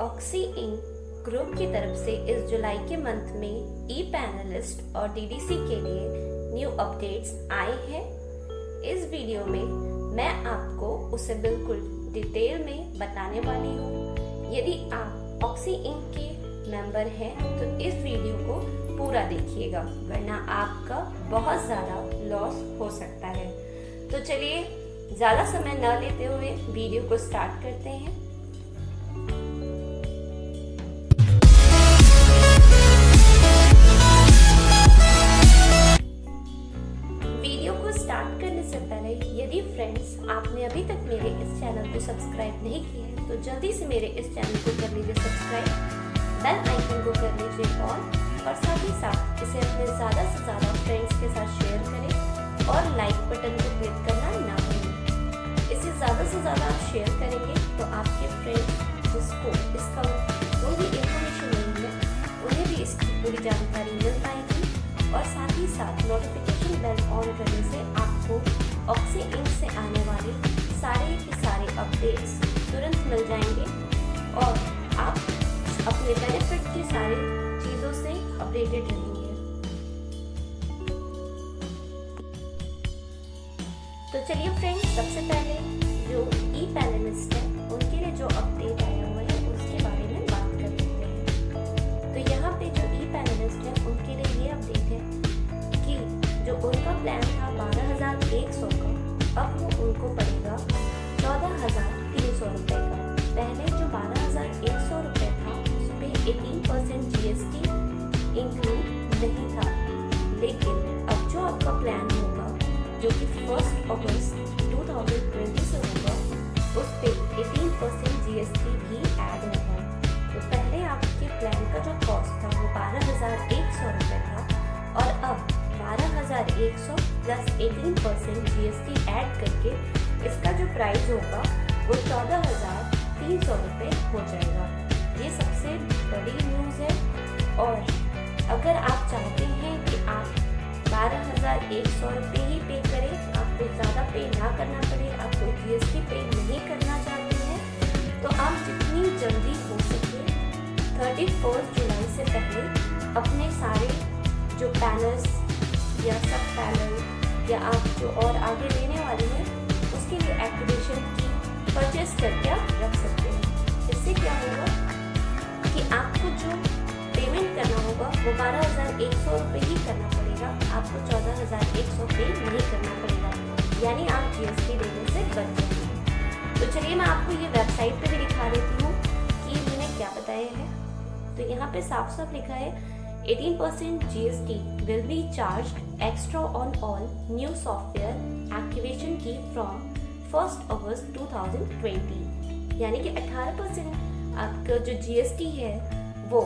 Oxy ink group की तरफ से इस जुलाई के मंथ में ई पैनलिस्ट और डीडीसी के लिए न्यू अपडेट्स आए हैं। इस वीडियो में मैं आपको उसे बिल्कुल डिटेल में बताने वाली हूँ। यदि आप ऑक्सी इंक के मेंबर हैं तो इस वीडियो को पूरा देखिएगा, वरना आपका बहुत ज़्यादा लॉस हो सकता है। तो चलिए ज़्यादा समय न लेते हुए वीडियो को स्टार्ट करते हैं। वीडियो को स्टार्ट करने से पहले यदि फ्रेंड्स आपने अभी तक मेरे इस चैनल को सब्सक्राइब नहीं किया है तो जल्दी से मेरे इस चैनल को कर लीजिए सब्सक्राइब, बेल आइकन को कर लीजिए ऑन और साथ ही साथ इसे अपने ज़्यादा से ज़्यादा फ्रेंड्स के साथ शेयर करें और लाइक बटन को क्लिक करना ना भूलें। इसे ज़्यादा से ज़्यादा आप शेयर करेंगे तो आपके फ्रेंड्स जिसको इसका कोई भी इंफॉर्मेशन नहीं है उन्हें भी इसकी पूरी जानकारी मिल पाएगी और साथ ही साथ नोटिफिकेशन बेल ऑन करने से आपको ऑक्सी इंक से आने वाले सारे के सारे अपडेट्स तुरंत मिल जाएंगे और आप अपने बेनिफिट की सारी चीज़ों से अपडेटेड रहेंगे। तो चलिए फ्रेंड्स, सबसे पहले जो ई पैनलिस्ट है उनके लिए जो अपडेट आया हुआ है उसके बारे में बात कर लेते हैं। तो यहाँ पे जो ई पैनलिस्ट है उनके लिए ये अपडेट है कि जो उनका प्लान था 12,100 का, अब वो उनको पड़ेगा 14,300 रुपये का। पहले जो 12,100 रुपये था 18% GST इंक्लूड नहीं था, लेकिन अब जो आपका प्लान होगा जो कि 1 अगस्त 2020 से होगा उस पे 18% GST भी ऐड होगा। तो पहले आपके प्लान का जो कॉस्ट था वो 12,100 रुपये था और अब 12,100 प्लस 18% GST ऐड करके इसका जो प्राइस होगा वो 14,300 रुपये हो जाएगा। ये सबसे बड़ी न्यूज़ है और अगर आप चाहते हैं कि आप 12,100 रुपये ही पे करें, आपको ज़्यादा पे ना करना पड़े, आपको GST पे नहीं करना चाहते हैं तो आप जितनी जल्दी हो सके 31 जुलाई से पहले अपने सारे जो पैनल्स या सब पैनल या आप जो और आगे लेने वाले हैं उसके लिए एक्टिवेशन की परचेस करके आप रख सकते हैं। इससे क्या होगा कि आपको जो पेमेंट करना होगा वो 12,100 रुपये ही करना पड़ेगा, आपको 14,100 पे नहीं करना पड़ेगा, यानी आप GST देने से बच जाएंगे। तो चलिए मैं आपको ये वेबसाइट पे भी दिखा देती हूँ कि इन्होंने क्या बताया है। तो यहाँ पे साफ साफ लिखा है 18% GST will be charged extra on all new software activation key from 1 अगस्त 2020, यानी कि 18% आपका जो GST है वो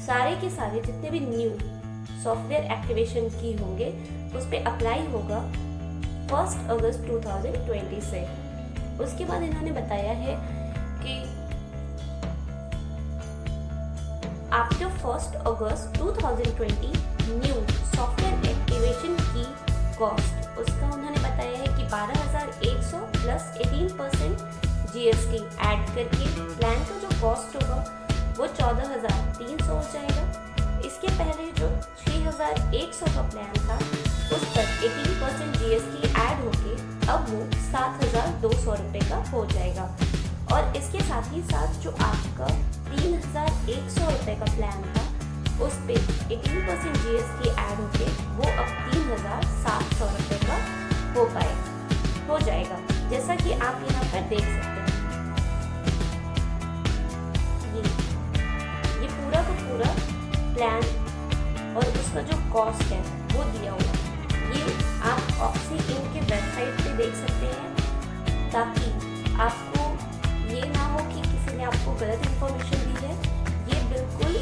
सारे के सारे जितने भी न्यू सॉफ्टवेयर एक्टिवेशन की होंगे उस पर अप्लाई होगा 1 अगस्त 2020 से। उसके बाद इन्होंने बताया है कि आफ्टर 1 अगस्त 2020 न्यू सॉफ्टवेयर एक्टिवेशन की कॉस्ट, उसका उन्होंने बताया है कि 12,100 प्लस 18% GST ऐड करके प्लान का जो कॉस्ट होगा वो 14,300 हो जाएगा। इसके पहले जो 6,100 का प्लान था उस पर 18% GST ऐड होके अब वो 7,200 रुपये का हो जाएगा और इसके साथ ही साथ जो आपका 3,100 रुपये का प्लान था उस पे 18% GST ऐड होके वो अब 3,700 रुपये का हो जाएगा, जैसा कि आप यहाँ पर देख सकते हैं। ये पूरा का पूरा प्लान और उसका जो कॉस्ट है वो दिया हुआ है। ये आप ऑक्सी इंक के वेबसाइट पे देख सकते हैं ताकि आपको ये ना हो कि किसी ने आपको गलत इन्फॉर्मेशन दी है। ये बिल्कुल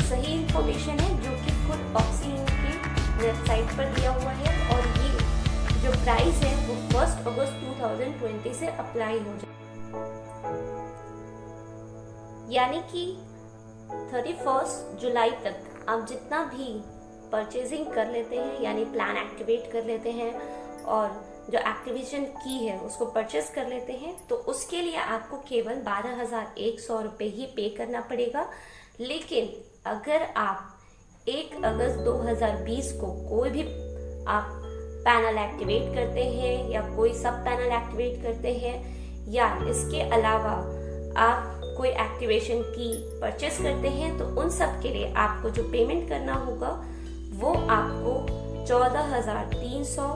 सही इन्फॉर्मेशन है जो कि खुद ऑक्सी इंक की वेबसाइट पर दिया हुआ है और ये जो प्राइस है वो 1 अगस्त 2020 से अप्लाई हो जाए, यानी कि 31 जुलाई तक आप जितना भी परचेजिंग कर लेते हैं यानी प्लान एक्टिवेट कर लेते हैं और जो एक्टिवेशन की है उसको परचेस कर लेते हैं तो उसके लिए आपको केवल 12,100 रुपये ही पे करना पड़ेगा। लेकिन अगर आप 1 अगस्त 2020 को कोई भी आप पैनल एक्टिवेट करते हैं या कोई सब पैनल एक्टिवेट करते हैं या इसके अलावा आप कोई एक्टिवेशन की परचेस करते हैं तो उन सब के लिए आपको जो पेमेंट करना होगा वो आपको 14,300,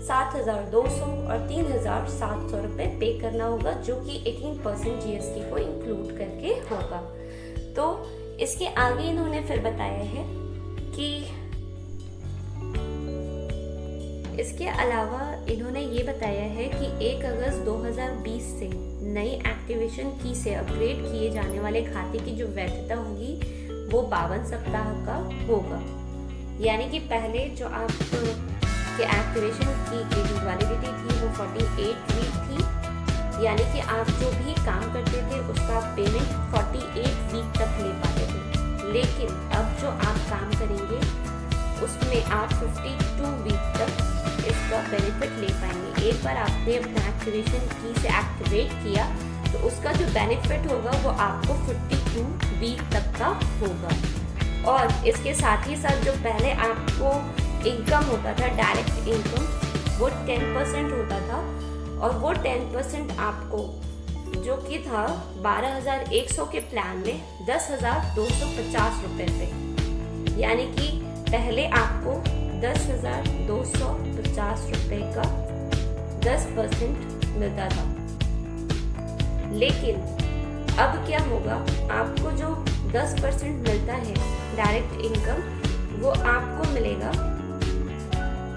7,200 और 3,700 रुपये पे करना होगा, जो कि 18% GST को इंक्लूड करके होगा। तो इसके आगे इन्होंने फिर बताया है कि इसके अलावा इन्होंने ये बताया है कि 1 अगस्त 2020 से नई एक्टिवेशन की से अपग्रेड किए जाने वाले खाते की जो वैधता होगी वो 52 सप्ताह का होगा। यानी कि पहले जो आप के एक्टिवेशन की जो वैलिडिटी थी वो 48 वीक थी, यानी कि आप जो भी काम करते थे उसका पेमेंट 48 वीक तक ले पाते थे। लेकिन अब जो आप काम करेंगे उसमें आप 52 वीक तक इसका बेनिफिट ले पाएंगे। एक बार आपने अपना एक्टिवेशन की से एक्टिवेट किया तो उसका जो बेनिफिट होगा वो आपको 52 वीक तक का होगा। और इसके साथ ही साथ जो पहले आपको इनकम होता था, डायरेक्ट इनकम, वो 10% होता था और वो 10% आपको जो कि था 12,100 के प्लान में 10,250 रुपये पे, यानी कि पहले आपको 10,250 रुपये का 10% मिलता था। लेकिन अब क्या होगा, आपको जो 10% मिलता है डायरेक्ट इनकम वो आपको मिलेगा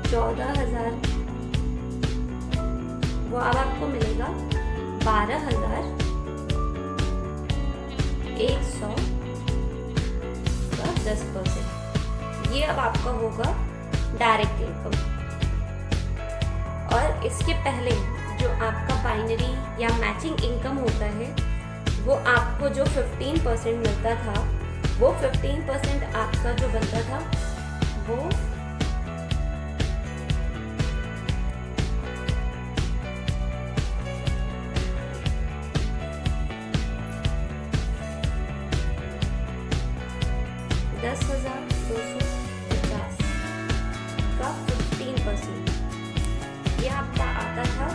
14,000, वो अब आपको मिलेगा 12,100 का 10%। ये अब आपका होगा डायरेक्ट इनकम। और इसके पहले जो आपका बाइनरी या मैचिंग इनकम होता है वो आपको जो 15% मिलता था, वो 15% आपका जो बनता था वो 10,250 का 15%, यह आपका आता था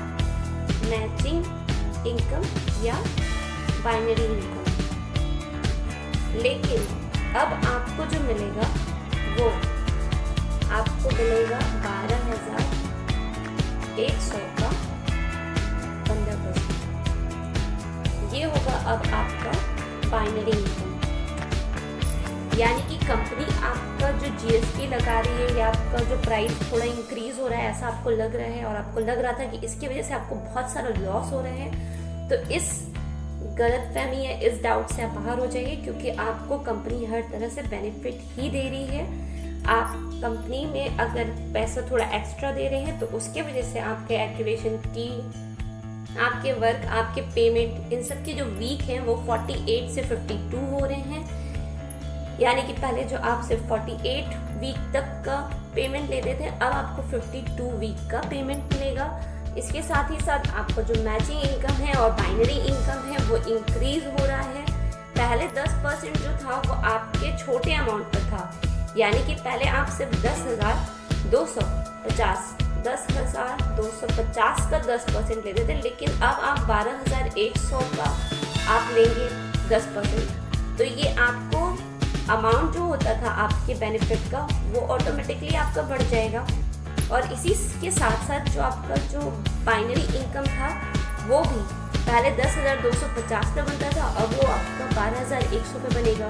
मैचिंग इनकम या बाइनरी इनकम। लेकिन अब आपको जो मिलेगा वो आपको मिलेगा 12,100 का 15%। ये होगा अब आपका बाइनरी इनकम। यानी कि कंपनी आपका जो GST लगा रही है या आपका जो प्राइस थोड़ा इंक्रीज हो रहा है ऐसा आपको लग रहा है और आपको लग रहा था कि इसकी वजह से आपको बहुत सारा लॉस हो रहा है, तो इस गलतफहमी या इस डाउट से आप बाहर हो जाइए, क्योंकि आपको कंपनी हर तरह से बेनिफिट ही दे रही है। आप कंपनी में अगर पैसा थोड़ा एक्स्ट्रा दे रहे हैं तो उसके वजह से आपके एक्टिवेशन की, आपके वर्क, आपके पेमेंट, इन सब के जो वीक हैं वो 48 से 52 हो रहे हैं। यानी कि पहले जो आप सिर्फ 48 वीक तक का पेमेंट लेते थे, अब आपको 52 वीक का पेमेंट मिलेगा। इसके साथ ही साथ आपको जो मैचिंग इनकम है और बाइनरी इनकम है वो इंक्रीज हो रहा है। पहले 10% जो था वो आपके छोटे अमाउंट पर था, यानी कि पहले आप सिर्फ 10,250 का 10% लेते थे, लेकिन अब आप 12,100 का आप लेंगे 10%। तो ये आपको अमाउंट जो होता था आपके बेनिफिट का वो ऑटोमेटिकली आपका बढ़ जाएगा। और इसी के साथ साथ जो आपका जो बाइनरी इनकम था वो भी पहले 10,250 पे बनता था, अब वो आपका 12,100 पे बनेगा,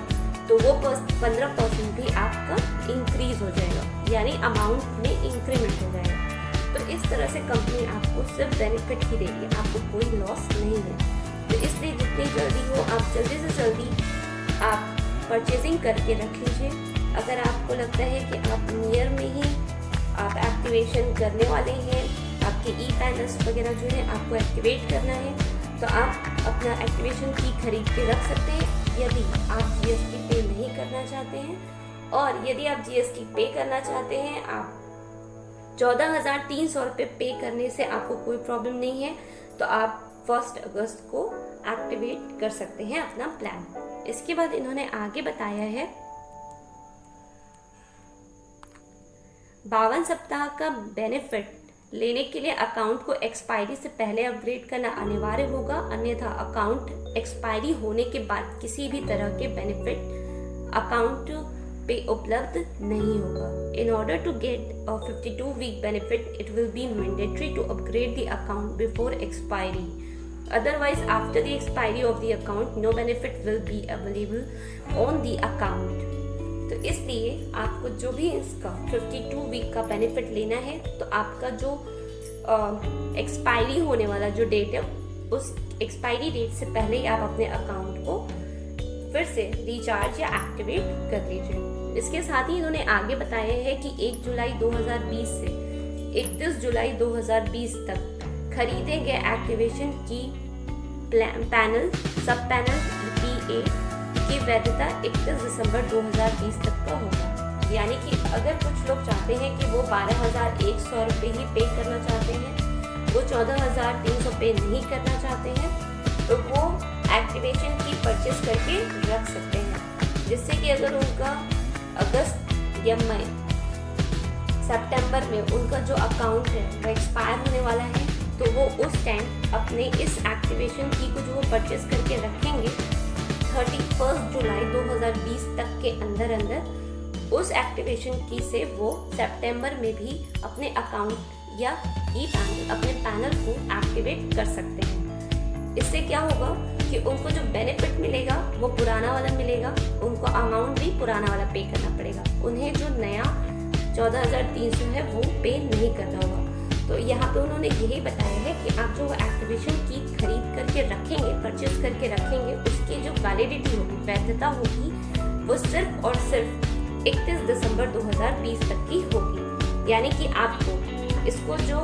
तो वो 15% भी आपका इंक्रीज हो जाएगा, यानी अमाउंट में इंक्रीमेंट हो जाएगा। तो इस तरह से कंपनी आपको सिर्फ बेनिफिट ही देगी, आपको कोई लॉस नहीं है। तो इसलिए जितनी जल्दी हो आप जल्दी से जल्दी आप परचेजिंग करके रख लीजिए। अगर आपको लगता है कि आप नियर में ही आप एक्टिवेशन करने वाले हैं, आपके ई पैनल्स वगैरह जो है आपको एक्टिवेट करना है, तो आप अपना एक्टिवेशन की खरीद के रख सकते हैं यदि आप GST पे नहीं करना चाहते हैं। और यदि आप GST पे करना चाहते हैं, आप 14,300 रुपये पे करने से आपको कोई प्रॉब्लम नहीं है, तो आप 1 अगस्त को एक्टिवेट कर सकते हैं अपना प्लान। इसके बाद इन्होंने आगे बताया है 52 सप्ताह का बेनिफिट लेने के लिए अकाउंट को एक्सपायरी से पहले अपग्रेड करना अनिवार्य होगा, अन्यथा अकाउंट एक्सपायरी होने के बाद किसी भी तरह के बेनिफिट अकाउंट पे उपलब्ध नहीं होगा। In order to get a 52-week benefit, it will be mandatory to upgrade the account before expiry. Otherwise, after the expiry of the account, no benefit will be available on the account. तो इसलिए आपको जो भी इसका 52 week का benefit लेना है, तो आपका जो एक्सपायरी होने वाला जो डेट है, उस एक्सपायरी डेट से पहले ही आप अपने अकाउंट को फिर से रिचार्ज या एक्टिवेट कर लीजिए। इसके साथ ही इन्होंने आगे बताया है कि 1 जुलाई 2020 से 31 जुलाई 2020 तक खरीदे गए एक्टिवेशन की पैनल सब पैनल PA की वैधता 31 दिसंबर 2020 तक का होगा। यानी कि अगर कुछ लोग चाहते हैं कि वो 12,100 रुपये ही पे करना चाहते हैं, वो 14,300 पे नहीं करना चाहते हैं, तो वो एक्टिवेशन की परचेस करके रख सकते हैं, जिससे कि अगर उनका अगस्त या मई सितंबर में उनका जो अकाउंट है वो एक्सपायर होने वाला है, तो वो उस टाइम अपने इस एक्टिवेशन की को जो वो परचेस करके रखेंगे 31 जुलाई 2020 तक के अंदर उस एक्टिवेशन की से वो सितंबर में भी अपने अकाउंट या अपने पैनल को एक्टिवेट कर सकते हैं। इससे क्या होगा कि उनको जो बेनिफिट मिलेगा वो पुराना वाला मिलेगा, उनको अमाउंट भी पुराना वाला पे करना पड़ेगा, उन्हें जो नया 14,300 है वो पे नहीं करना होगा। तो यहाँ पे उन्होंने यही बताया है कि आप जो एक्टिवेशन की खरीद करके रखेंगे, परचेज करके रखेंगे, उसकी जो वैलिडिटी होगी, वैधता होगी, वो सिर्फ और सिर्फ 31 दिसंबर 2020 तक की होगी। यानी कि आपको इसको जो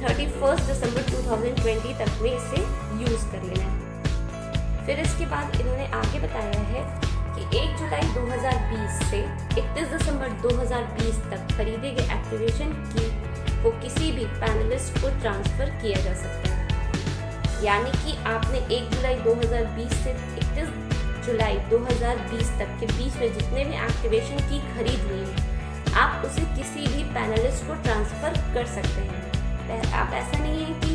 31 दिसंबर 2020 तक में इसे यूज़ कर लेना है। फिर इसके बाद इन्होंने आगे बताया है कि 1 जुलाई 2020 से 31 दिसंबर 2020 तक खरीदे गए एक्टिवेशन की को किसी भी पैनलिस्ट को ट्रांसफ़र किया जा सकता है। यानी कि आपने 1 जुलाई 2020 से 31 जुलाई 2020 तक के बीच में जितने भी एक्टिवेशन की खरीद ली है, आप उसे किसी भी पैनलिस्ट को ट्रांसफ़र कर सकते हैं। आप ऐसा नहीं है कि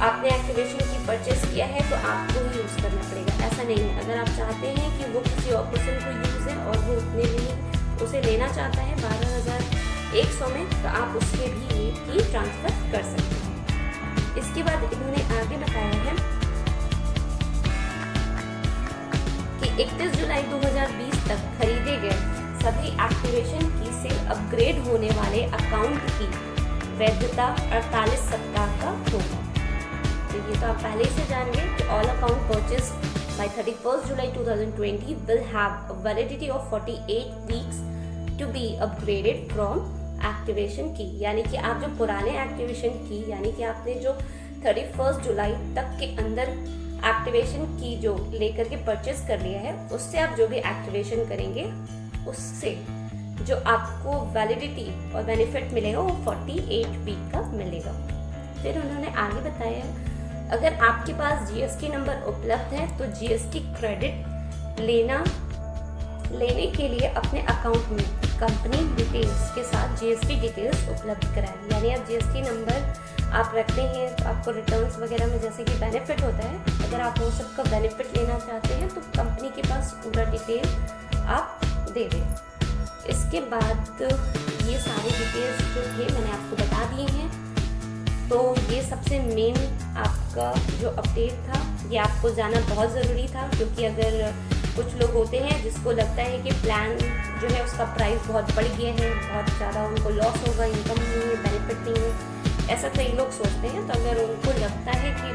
आपने एक्टिवेशन की परचेस किया है तो आपको ही यूज़ करना पड़ेगा, ऐसा नहीं है। अगर आप चाहते हैं कि वो किसी और पर्सन को यूज़ है और वो उतने में उसे लेना चाहता है 12,100 में, तो आप उसके भी ये की ट्रांसफ़र कर सकते हैं। इसके बाद इन्होंने आगे बताया है कि 31 जुलाई 2020 तक खरीदे गए सभी एक्टिवेशन की से अपग्रेड होने वाले अकाउंट की वैधता 48 सप्ताह का होगा। तो ये तो आप पहले से जान गए कि all account purchase by 31 July 2020 will have a validity of 48 weeks to be upgraded from activation की। यानी कि आप जो पुराने एक्टिवेशन की, यानी कि आपने जो 31 जुलाई तक के अंदर एक्टिवेशन की जो लेकर के परचेज कर लिया है, उससे आप जो भी एक्टिवेशन करेंगे उससे जो आपको वैलिडिटी और बेनिफिट मिलेगा वो 48 वीक का मिलेगा। फिर उन्होंने आगे बताया अगर आपके पास जीएसटी नंबर उपलब्ध है तो जीएसटी क्रेडिट लेने के लिए अपने अकाउंट में कंपनी डिटेल्स के साथ जीएसटी डिटेल्स उपलब्ध कराएं। यानी आप जीएसटी नंबर आप रखते हैं तो आपको रिटर्न्स वगैरह में जैसे कि बेनिफिट होता है, अगर आप वो सब का बेनिफिट लेना चाहते हैं तो कंपनी के पास पूरा डिटेल आप दे दें। इसके बाद ये सारे डिटेल्स जो थे मैंने आपको बता दिए हैं। तो ये सबसे मेन आपका जो अपडेट था, ये आपको जाना बहुत ज़रूरी था, क्योंकि अगर कुछ लोग होते हैं जिसको लगता है कि प्लान जो है उसका प्राइस बहुत बढ़ गया है, बहुत ज़्यादा उनको लॉस होगा, इनकम नहीं है, बेनिफिट नहीं है, ऐसा कई लोग सोचते हैं। तो अगर उनको लगता है कि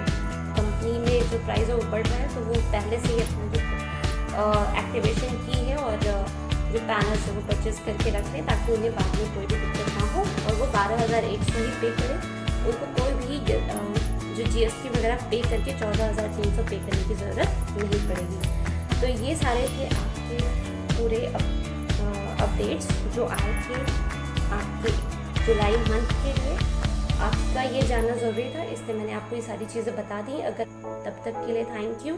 कंपनी में जो प्राइस है वो बढ़ रहा है, तो वो पहले से ही अपना जो एक्टिवेशन की है और जो पैनल्स है वो परचेज करके रख लें, ताकि उन्हें बाद में कोई भी दिक्कत ना हो और वो 12,100 ही पे करें, उनको कोई भी जो जीएसटी वगैरह पे करके 14,300 पे करने की ज़रूरत नहीं पड़ेगी। तो ये सारे थे आपके पूरे अपडेट्स जो आए थे आपके जुलाई मंथ के लिए आपका ये जानना ज़रूरी था, इसलिए मैंने आपको ये सारी चीज़ें बता दी। अगर तब तक के लिए thank you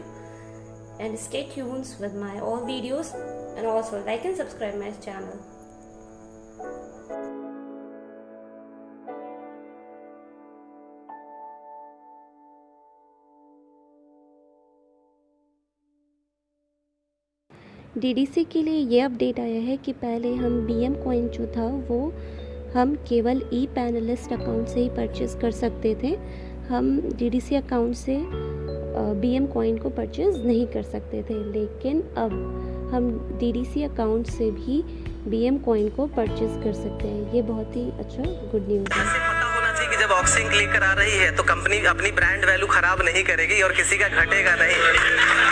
and stay tuned with my all videos and also like and subscribe my channel. DDC के लिए ये अपडेट आया है कि पहले हम BM कॉइन जो था वो हम केवल ई पैनलिस्ट अकाउंट से ही परचेज़ कर सकते थे। हम DDC अकाउंट से BM कॉइन को परचेज़ नहीं कर सकते थे, लेकिन अब हम DDC अकाउंट से भी BM कॉइन को परचेज़ कर सकते हैं। ये बहुत ही अच्छा गुड न्यूज़ है। पता होना चाहिए कि जब ऑक्सिंग क्लिक करा रही है तो कंपनी अपनी ब्रांड वैल्यू खराब नहीं करेगी और किसी का घटेगा नहीं।